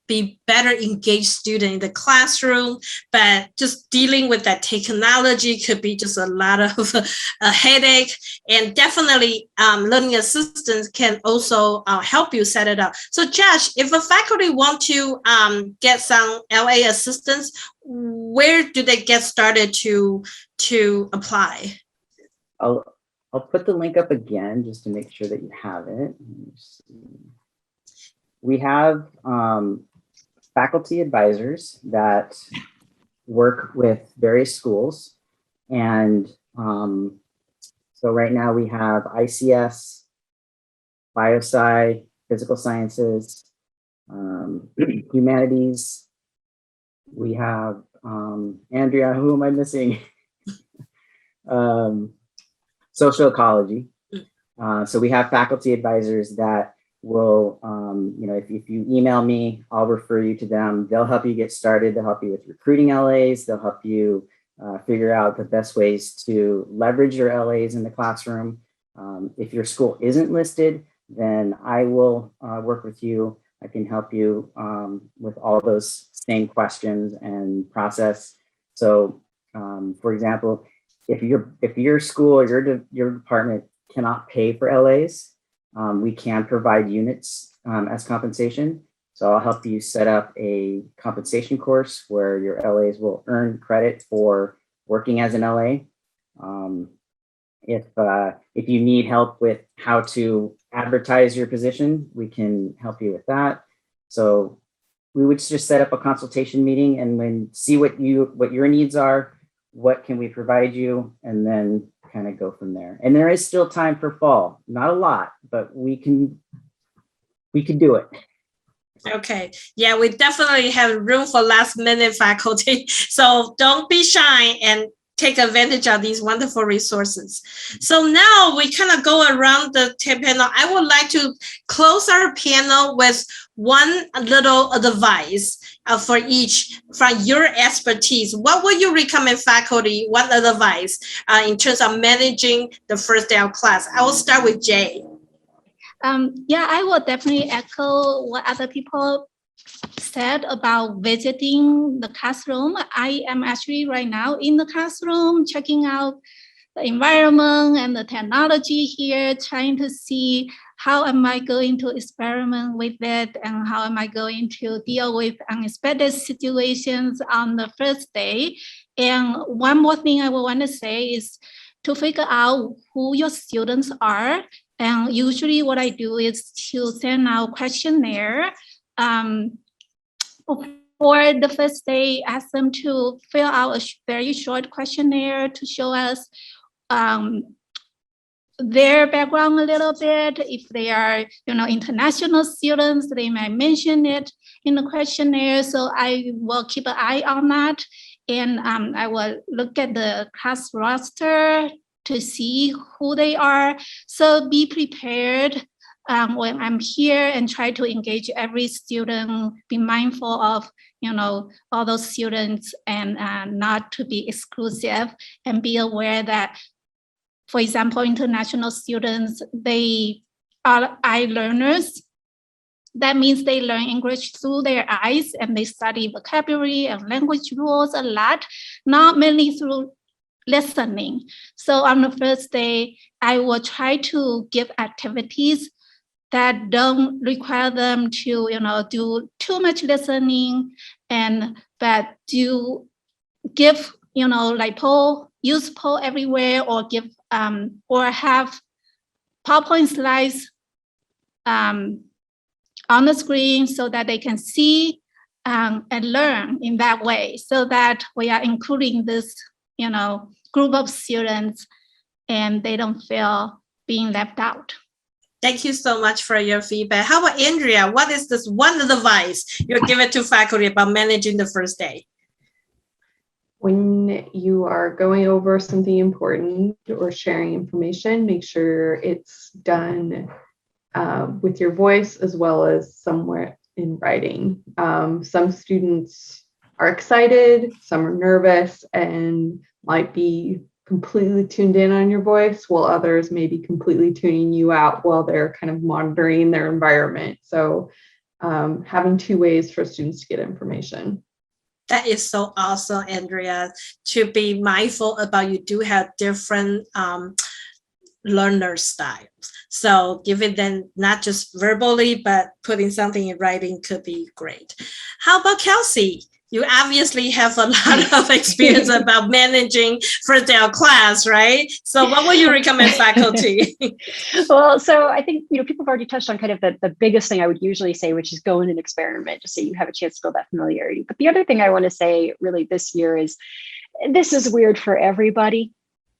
be better engaged student in the classroom, but just dealing with that technology could be just a lot of a headache. And definitely learning assistants can also help you set it up. So Josh, if a faculty want to get some LA assistance, where do they get started to apply? I'll put the link up again just to make sure that you have it. We have faculty advisors that work with various schools. And so right now we have ICS, BioSci, Physical Sciences, Humanities. We have, Andrea, who am I missing? Social Ecology. So we have faculty advisors that will, you know, if you email me, I'll refer you to them. They'll help you get started. They'll help you with recruiting LAs. They'll help you figure out the best ways to leverage your LAs in the classroom. If your school isn't listed, then I will work with you. I can help you with all those same questions and process. So, for example, if your school or your department cannot pay for LAs, we can provide units as compensation. So I'll help you set up a compensation course where your LAs will earn credit for working as an LA. If you need help with how to advertise your position, we can help you with that. So we would just set up a consultation meeting and then see what your needs are. What can we provide you, and then kind of go from there. And there is still time for fall, not a lot, but we can do it. Okay, yeah, we definitely have room for last minute faculty. So don't be shy and take advantage of these wonderful resources. So now we kind of go around the panel. I would like to close our panel with one little advice for each from your expertise. What would you recommend faculty? What advice in terms of managing the first day of class? I will start with Jay. Yeah, I will definitely echo what other people said about visiting the classroom. I am actually right now in the classroom, checking out the environment and the technology here, trying to see how am I going to experiment with it and how am I going to deal with unexpected situations on the first day. And one more thing I would want to say is to figure out who your students are. And usually what I do is to send out questionnaire for the first day, ask them to fill out a very short questionnaire to show us their background a little bit. If they are, international students, they might mention it in the questionnaire. So I will keep an eye on that. And I will look at the class roster to see who they are. So be prepared when I'm here and try to engage every student, be mindful of, all those students and not to be exclusive, and be aware that, for example, international students, they are eye learners. That means they learn English through their eyes, and they study vocabulary and language rules a lot, not mainly through listening. So on the first day, I will try to give activities that don't require them to, do too much listening, but do give, like use poll everywhere, or give or have PowerPoint slides on the screen so that they can see and learn in that way, so that we are including this, group of students and they don't feel being left out. Thank you so much for your feedback. How about Andrea? What is this one advice you're giving to faculty about managing the first day? When you are going over something important or sharing information, make sure it's done with your voice as well as somewhere in writing. Some students are excited, some are nervous and might be completely tuned in on your voice, while others may be completely tuning you out while they're kind of monitoring their environment. So having two ways for students to get information. That is so awesome, Andrea, to be mindful about you do have different learner styles. So giving them not just verbally, but putting something in writing could be great. How about Kelsey? You obviously have a lot of experience about managing first day of class, right? So what would you recommend faculty? Well, so I think, people have already touched on kind of the biggest thing I would usually say, which is go in and experiment, just so you have a chance to build that familiarity. But the other thing I want to say really this year is, this is weird for everybody.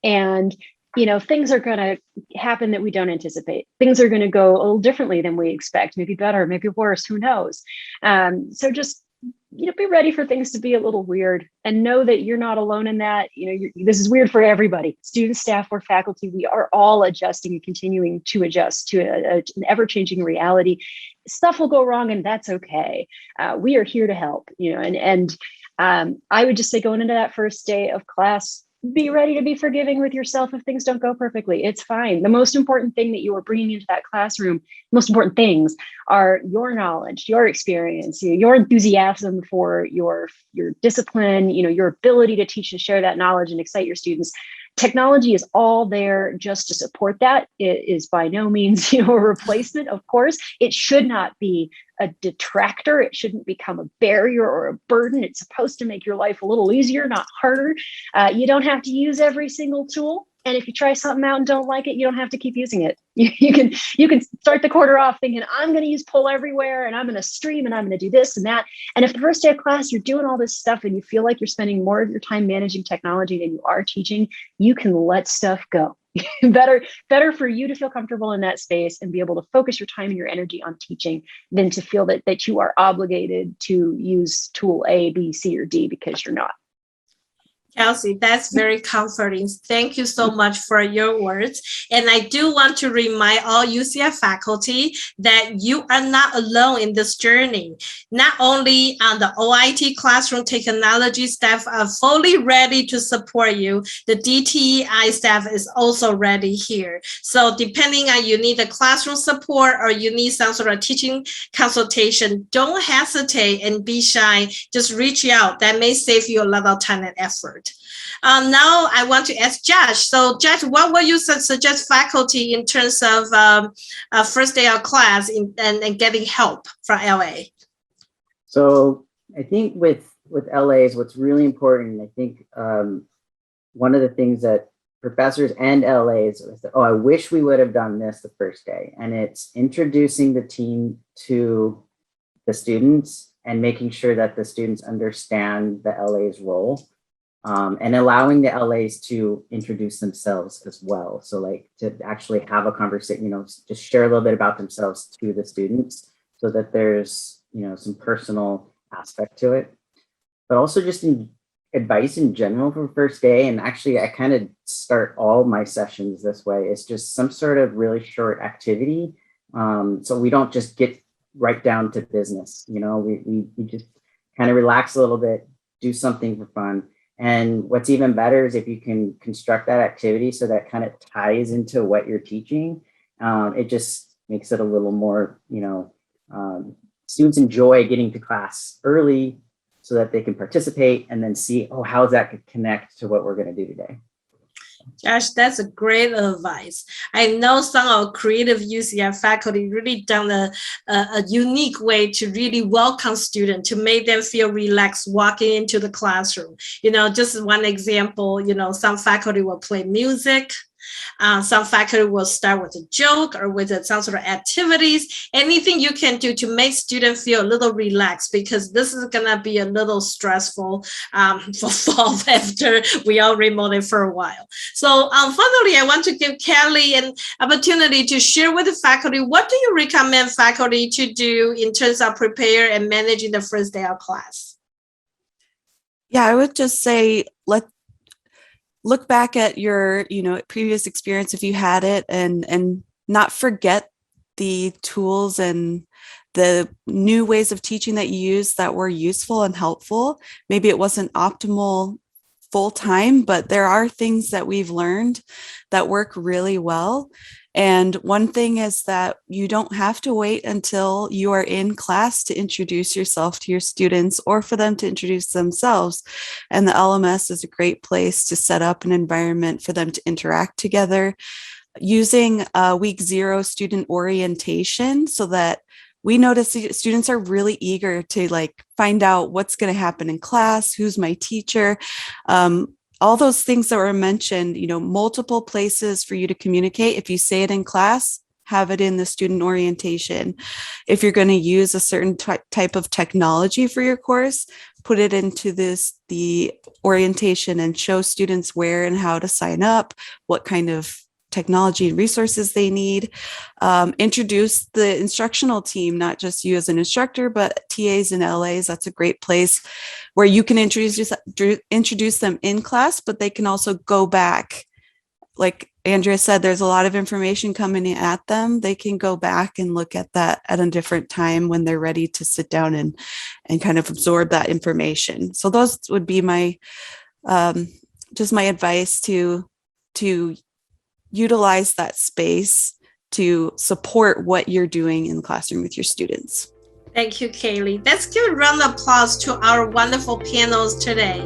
And things are going to happen that we don't anticipate. Things are going to go a little differently than we expect, maybe better, maybe worse, who knows? So just, be ready for things to be a little weird, and know that you're not alone in that. This is weird for everybody, students, staff, or faculty. We are all adjusting and continuing to adjust to an ever-changing reality. Stuff will go wrong, and that's okay. We are here to help, and I would just say, going into that first day of class, be ready to be forgiving with yourself if things don't go perfectly. It's fine. The most important thing that you are bringing into that classroom, most important things, are your knowledge, your experience, your enthusiasm for your discipline, your ability to teach and share that knowledge and excite your students. Technology is all there just to support that. It is by no means, a replacement. Of course, it should not be a detractor. It shouldn't become a barrier or a burden. It's supposed to make your life a little easier, not harder. You don't have to use every single tool. And if you try something out and don't like it, you don't have to keep using it. You can start the quarter off thinking, I'm going to use poll everywhere, and I'm going to stream, and I'm going to do this and that. And if the first day of class, you're doing all this stuff and you feel like you're spending more of your time managing technology than you are teaching, you can let stuff go. better for you to feel comfortable in that space and be able to focus your time and your energy on teaching than to feel that you are obligated to use tool A, B, C, or D, because you're not. Kelsey, that's very comforting. Thank you so much for your words. And I do want to remind all UCF faculty that you are not alone in this journey. Not only on the OIT classroom technology staff are fully ready to support you, the DTEI staff is also ready here. So depending on you need a classroom support or you need some sort of teaching consultation, don't hesitate and be shy. Just reach out. That may save you a lot of time and effort. Now I want to ask Josh. So Josh, what would you suggest faculty in terms of first day of class and getting help from LA? So I think with LAs, what's really important, I think one of the things that professors and LAs is that, I wish we would have done this the first day. And it's introducing the team to the students and making sure that the students understand the LA's role. And allowing the LAs to introduce themselves as well. So like to actually have a conversation, just share a little bit about themselves to the students so that there's, some personal aspect to it, but also just advice in general for first day. And actually I kind of start all my sessions this way. It's just some sort of really short activity So we don't just get right down to business. We just kind of relax a little bit, do something for fun. And what's even better is if you can construct that activity so that kind of ties into what you're teaching. It just makes it a little more, students enjoy getting to class early so that they can participate and then see, oh, how does that connect to what we're going to do today? Josh, that's a great advice. I know some of creative UCI faculty really done a unique way to really welcome students, to make them feel relaxed walking into the classroom. Just one example, some faculty will play music. Some faculty will start with a joke or with some sort of activities, anything you can do to make students feel a little relaxed, because this is going to be a little stressful for fall after we all remote for a while. So finally, I want to give Kelly an opportunity to share with the faculty, what do you recommend faculty to do in terms of prepare and managing the first day of class? Yeah, I would just say, look back at your, previous experience if you had it, and not forget the tools and the new ways of teaching that you used that were useful and helpful. Maybe it wasn't optimal full time, but there are things that we've learned that work really well. And one thing is that you don't have to wait until you are in class to introduce yourself to your students or for them to introduce themselves. And the LMS is a great place to set up an environment for them to interact together, using week 0 student orientation, so that we notice students are really eager to find out what's going to happen in class, who's my teacher. All those things that were mentioned, multiple places for you to communicate. If you say it in class, have it in the student orientation. If you're going to use a certain type of technology for your course, put it into the orientation and show students where and how to sign up, what kind of technology and resources they need. Introduce the instructional team, not just you as an instructor, but TAs and LAs. That's a great place where you can introduce them in class, but they can also go back. Like Andrea said, there's a lot of information coming at them. They can go back and look at that at a different time when they're ready to sit down and kind of absorb that information. So those would be my just my advice to utilize that space to support what you're doing in the classroom with your students. Thank you, Kaylee. Let's give a round of applause to our wonderful panels today.